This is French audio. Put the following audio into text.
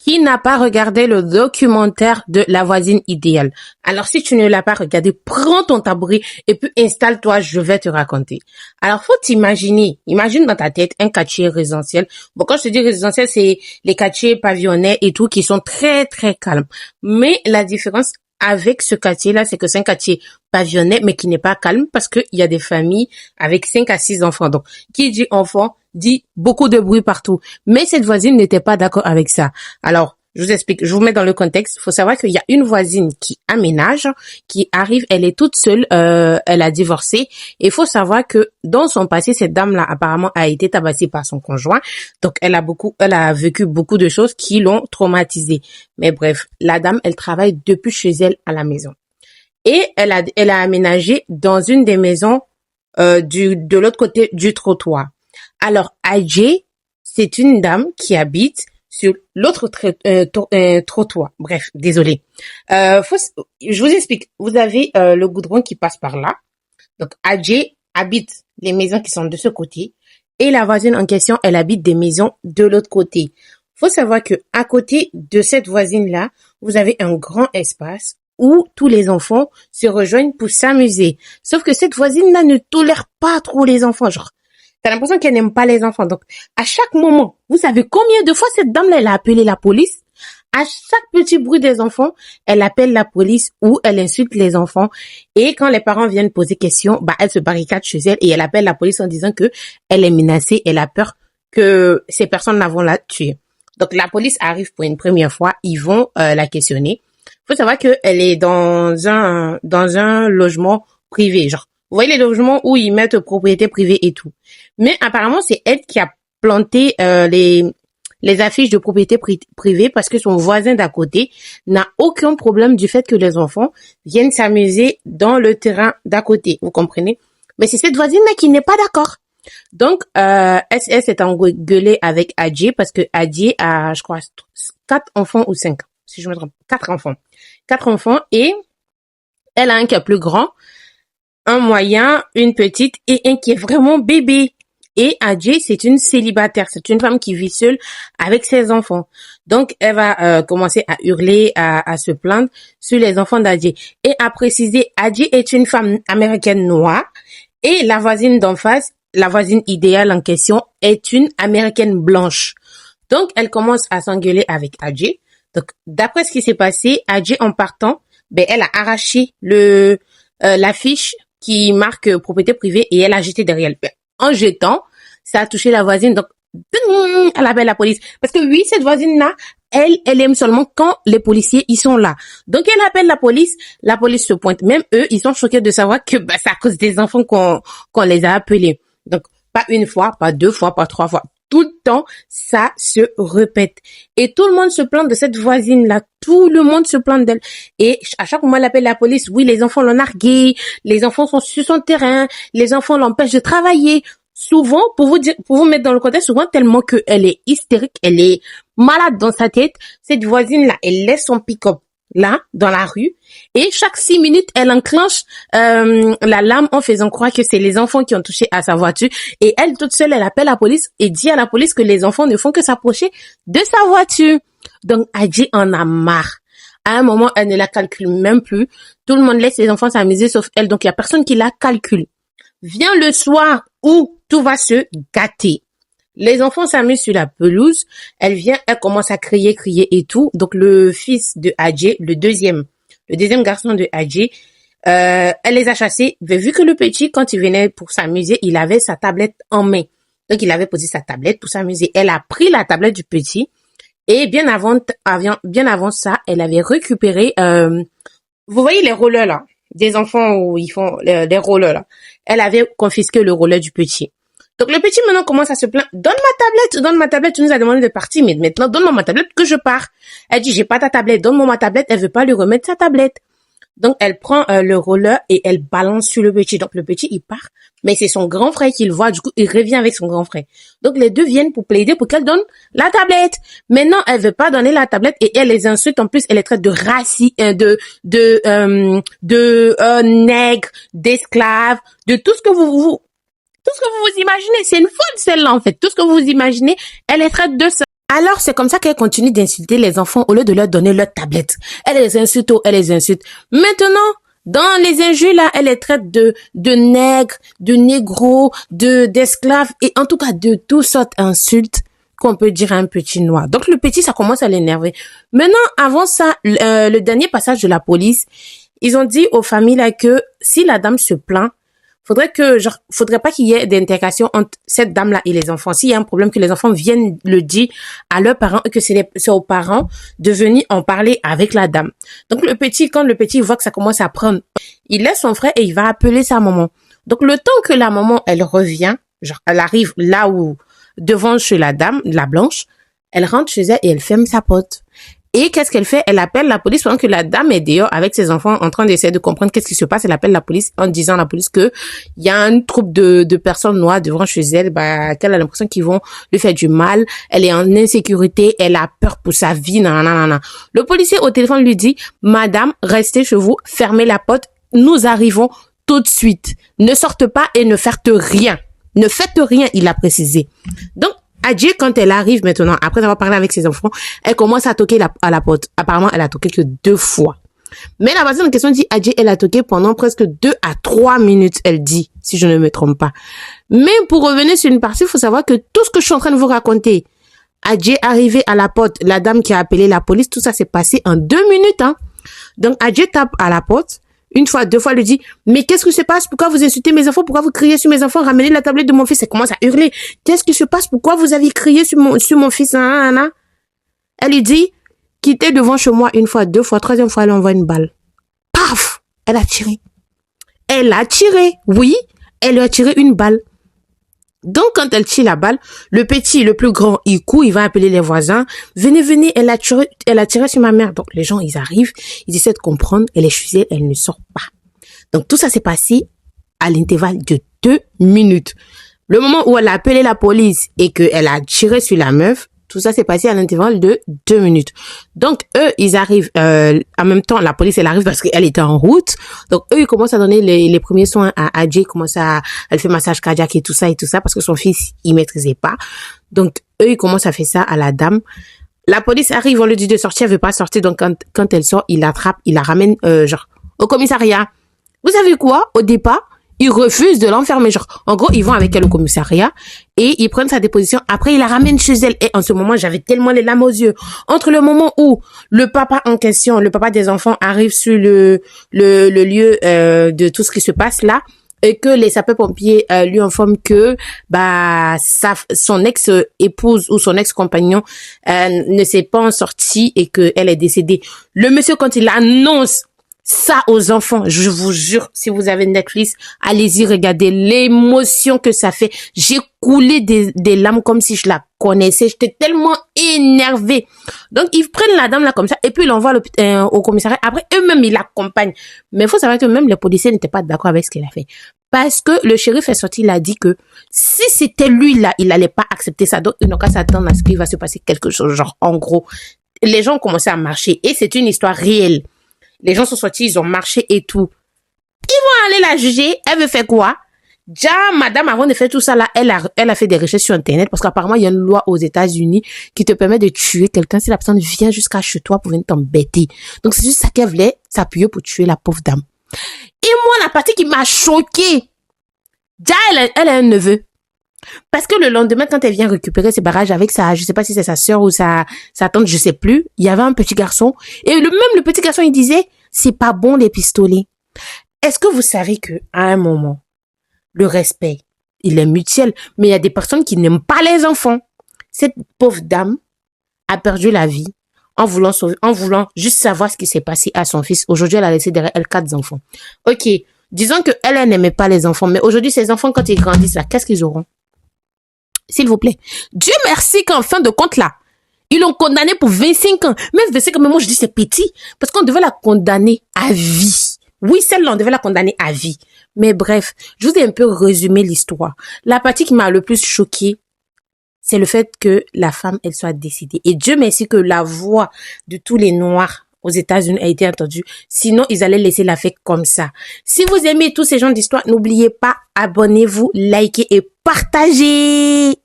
Qui n'a pas regardé le documentaire de La voisine idéale? Alors, si tu ne l'as pas regardé, prends ton tabouret et puis installe-toi, je vais te raconter. Alors, faut t'imaginer, imagine dans ta tête un quartier résidentiel. Bon, quand je te dis résidentiel, c'est les quartiers pavillonnais et tout qui sont très, très calmes. Mais la différence avec ce quartier-là, c'est que c'est un quartier pavillonnais, mais qui n'est pas calme parce qu'il y a des familles avec 5 à 6 enfants. Donc, qui dit enfant, dit beaucoup de bruit partout. Mais cette voisine n'était pas d'accord avec ça. Alors, je vous explique, je vous mets dans le contexte. Il faut savoir qu'il y a une voisine qui aménage, qui arrive, elle est toute seule, elle a divorcé. Et il faut savoir que dans son passé, cette dame-là apparemment a été tabassée par son conjoint. Donc, elle a vécu beaucoup de choses qui l'ont traumatisée. Mais bref, la dame, elle travaille depuis chez elle à la maison. Et elle a aménagé dans une des maisons de l'autre côté du trottoir. Alors, Adjé, c'est une dame qui habite sur l'autre trottoir. Bref, désolé. Je vous explique. Vous avez le goudron qui passe par là. Donc, Adjé habite les maisons qui sont de ce côté. Et la voisine en question, elle habite des maisons de l'autre côté. Faut savoir que à côté de cette voisine-là, vous avez un grand espace où tous les enfants se rejoignent pour s'amuser. Sauf que cette voisine-là ne tolère pas trop les enfants. Genre, t'as l'impression qu'elle n'aime pas les enfants. Donc, à chaque moment, vous savez combien de fois cette dame-là, elle a appelé la police? À chaque petit bruit des enfants, elle appelle la police ou elle insulte les enfants. Et quand les parents viennent poser question, elle se barricade chez elle et elle appelle la police en disant que elle est menacée, elle a peur que ces personnes-là vont la tuer. Donc, la police arrive pour une première fois, ils vont la questionner. Faut savoir que elle est dans un logement privé, genre. Vous voyez les logements où ils mettent propriété privée et tout. Mais apparemment, c'est elle qui a planté les affiches de propriété privée parce que son voisin d'à côté n'a aucun problème du fait que les enfants viennent s'amuser dans le terrain d'à côté. Vous comprenez? Mais c'est cette voisine-là qui n'est pas d'accord. Donc, SS est engueulée avec Adjé parce que Adjé a, je crois, 4 enfants ou 5, si je me trompe, 4 enfants. 4 enfants et elle a un qui est plus grand, un moyen, une petite et un qui est vraiment bébé. Et Adjé, c'est une célibataire, c'est une femme qui vit seule avec ses enfants. Donc, elle va commencer à hurler, à se plaindre sur les enfants d'Adjé. Et à préciser, Adjé est une femme américaine noire et la voisine d'en face, la voisine idéale en question, est une américaine blanche. Donc, elle commence à s'engueuler avec Adjé. Donc, d'après ce qui s'est passé, Adjé, en partant, elle a arraché l'affiche qui marque propriété privée et elle a jeté derrière elle. En jetant, ça a touché la voisine. Donc, elle appelle la police. Parce que oui, cette voisine-là, elle aime seulement quand les policiers, ils sont là. Donc, elle appelle la police se pointe. Même eux, ils sont choqués de savoir que c'est à cause des enfants qu'on les a appelés. Donc, pas une fois, pas 2 fois, pas 3 fois. Tout le temps, ça se répète. Et tout le monde se plaint de cette voisine-là. Tout le monde se plaint d'elle. Et à chaque moment, elle appelle la police. Oui, les enfants l'ont narguée. Les enfants sont sur son terrain. Les enfants l'empêchent de travailler. Souvent, pour vous mettre dans le contexte, souvent tellement qu'elle est hystérique, elle est malade dans sa tête. Cette voisine-là, elle laisse son pick-up là, dans la rue, et chaque 6 minutes, elle enclenche la lame en faisant croire que c'est les enfants qui ont touché à sa voiture, et elle, toute seule, elle appelle la police et dit à la police que les enfants ne font que s'approcher de sa voiture. Donc, Adjé en a marre. À un moment, elle ne la calcule même plus. Tout le monde laisse les enfants s'amuser sauf elle, donc il y a personne qui la calcule. Vient le soir où tout va se gâter. Les enfants s'amusent sur la pelouse. Elle commence à crier et tout. Donc, le fils de Adjé, le deuxième garçon de Adjé, elle les a chassés. Mais vu que le petit, quand il venait pour s'amuser, il avait sa tablette en main. Donc, il avait posé sa tablette pour s'amuser. Elle a pris la tablette du petit. Et bien avant ça, elle avait récupéré, vous voyez les rollers là, des enfants où ils font des rollers là. Elle avait confisqué le roller du petit. Donc, le petit, maintenant, commence à se plaindre. Donne ma tablette. Tu nous as demandé de partir, mais maintenant, donne-moi ma tablette que je pars. Elle dit, j'ai pas ta tablette. Donne-moi ma tablette. Elle veut pas lui remettre sa tablette. Donc, elle prend le roller et elle balance sur le petit. Donc, le petit, il part. Mais c'est son grand frère qui le voit. Du coup, il revient avec son grand frère. Donc, les deux viennent pour plaider pour qu'elle donne la tablette. Maintenant, elle veut pas donner la tablette et elle les insulte. En plus, elle les traite de nègres, d'esclaves, de tout ce que vous imaginez. C'est une folle, celle-là, en fait. Tout ce que vous imaginez, elle est traite de ça. Alors, c'est comme ça qu'elle continue d'insulter les enfants au lieu de leur donner leur tablette. Elle les insulte, elle les insulte. Maintenant, dans les injures, là, elle les traite de nègres, de négros, d'esclaves, et en tout cas de toutes sortes d'insultes qu'on peut dire à un petit noir. Donc, le petit, ça commence à l'énerver. Maintenant, avant ça, le dernier passage de la police, ils ont dit aux familles là que si la dame se plaint, faudrait pas qu'il y ait d'intégration entre cette dame-là et les enfants. S'il y a un problème, que les enfants viennent le dire à leurs parents et que c'est aux parents de venir en parler avec la dame. Donc quand le petit voit que ça commence à prendre, il laisse son frère et il va appeler sa maman. Donc le temps que la maman, elle revient, elle arrive là où, devant chez la dame, la blanche, elle rentre chez elle et elle ferme sa porte. Et qu'est-ce qu'elle fait? Elle appelle la police pendant que la dame est dehors avec ses enfants en train d'essayer de comprendre qu'est-ce qui se passe. Elle appelle la police en disant à la police que il y a un troupe de personnes noires devant chez elle, qu'elle a l'impression qu'ils vont lui faire du mal. Elle est en insécurité, elle a peur pour sa vie, nanana. Le policier au téléphone lui dit, Madame, restez chez vous, fermez la porte, nous arrivons tout de suite. Ne sortez pas et ne faites rien. Ne faites rien, il a précisé. Donc, Adjie, quand elle arrive maintenant, après avoir parlé avec ses enfants, elle commence à toquer à la porte. Apparemment, elle a toqué que 2 fois. Mais la personne en question dit, Adjie, elle a toqué pendant presque 2 à 3 minutes, elle dit, si je ne me trompe pas. Mais pour revenir sur une partie, il faut savoir que tout ce que je suis en train de vous raconter, Adjie arrivé à la porte, la dame qui a appelé la police, tout ça s'est passé en 2 minutes, hein. Donc, Adjie tape à la porte. Une fois, 2 fois, elle lui dit, mais qu'est-ce qui se passe? Pourquoi vous insultez mes enfants? Pourquoi vous criez sur mes enfants? Ramenez la tablette de mon fils. Elle commence à hurler. Qu'est-ce qui se passe? Pourquoi vous avez crié sur mon fils? Elle lui dit, quittez devant chez moi 1 fois, 2 fois, 3e fois, elle envoie une balle. Paf! Elle a tiré. Elle a tiré. Oui, elle lui a tiré une balle. Donc, quand elle tire la balle, le petit, le plus grand, il court, il va appeler les voisins. Venez, elle a tiré sur ma mère. Donc, les gens, ils arrivent, ils essaient de comprendre, elle est chez elle, elle ne sort pas. Donc, tout ça s'est passé à l'intervalle de 2 minutes. Le moment où elle a appelé la police et qu'elle a tiré sur la meuf, tout ça s'est passé à l'intervalle de 2 minutes. Donc, eux, ils arrivent, en même temps, la police, elle arrive parce qu'elle était en route. Donc, eux, ils commencent à donner les premiers soins à Adjie, elle fait massage cardiaque et tout ça, parce que son fils, il maîtrisait pas. Donc, eux, ils commencent à faire ça à la dame. La police arrive, on lui dit de sortir, elle veut pas sortir. Donc, quand elle sort, il l'attrape, il la ramène, au commissariat. Vous savez quoi? Au départ, ils refusent de l'enfermer. En gros, ils vont avec elle au commissariat et ils prennent sa déposition. Après, ils la ramènent chez elle. Et en ce moment, j'avais tellement les larmes aux yeux. Entre le moment où le papa en question, le papa des enfants, arrive sur le lieu de tout ce qui se passe là, et que les sapeurs-pompiers lui informent que son ex-épouse ou son ex-compagnon ne s'est pas en sortie et que elle est décédée. Le monsieur, quand il annonce ça aux enfants, je vous jure, si vous avez Netflix, allez-y, regardez l'émotion que ça fait. J'ai coulé des larmes comme si je la connaissais. J'étais tellement énervée. Donc, ils prennent la dame là comme ça et puis ils l'envoient au commissariat. Après, eux-mêmes, ils l'accompagnent. Mais il faut savoir que même les policiers n'étaient pas d'accord avec ce qu'il a fait. Parce que le shérif est sorti, il a dit que si c'était lui là, il allait pas accepter ça. Donc, ils n'ont qu'à s'attendre à ce qu'il va se passer quelque chose. En gros, les gens ont commencé à marcher et c'est une histoire réelle. Les gens sont sortis, ils ont marché et tout. Ils vont aller la juger. Elle veut faire quoi? Déjà, madame, avant de faire tout ça là, elle a fait des recherches sur Internet parce qu'apparemment, il y a une loi aux États-Unis qui te permet de tuer quelqu'un si la personne vient jusqu'à chez toi pour venir t'embêter. Donc, c'est juste ça qu'elle voulait s'appuyer pour tuer la pauvre dame. Et moi, la partie qui m'a choquée, déjà, elle a un neveu. Parce que le lendemain, quand elle vient récupérer ses bagages avec je sais pas si c'est sa sœur ou sa tante, je sais plus, il y avait un petit garçon. Et le petit garçon, il disait, c'est pas bon les pistolets. Est-ce que vous savez que, à un moment, le respect, il est mutuel, mais il y a des personnes qui n'aiment pas les enfants. Cette pauvre dame a perdu la vie en voulant juste savoir ce qui s'est passé à son fils. Aujourd'hui, elle a laissé derrière elle 4 enfants. Ok, disons que elle n'aimait pas les enfants, mais aujourd'hui, ces enfants, quand ils grandissent là, qu'est-ce qu'ils auront? S'il vous plaît. Dieu merci qu'en fin de compte là, ils l'ont condamné pour 25 ans. Même 25 ans, mais moi je dis c'est petit. Parce qu'on devait la condamner à vie. Oui, celle-là, on devait la condamner à vie. Mais bref, je vous ai un peu résumé l'histoire. La partie qui m'a le plus choquée, c'est le fait que la femme, elle soit décédée. Et Dieu merci que la voix de tous les Noirs aux États-Unis a été entendue. Sinon, ils allaient laisser la fête comme ça. Si vous aimez tous ces genres d'histoires, n'oubliez pas, abonnez-vous, likez et partagez.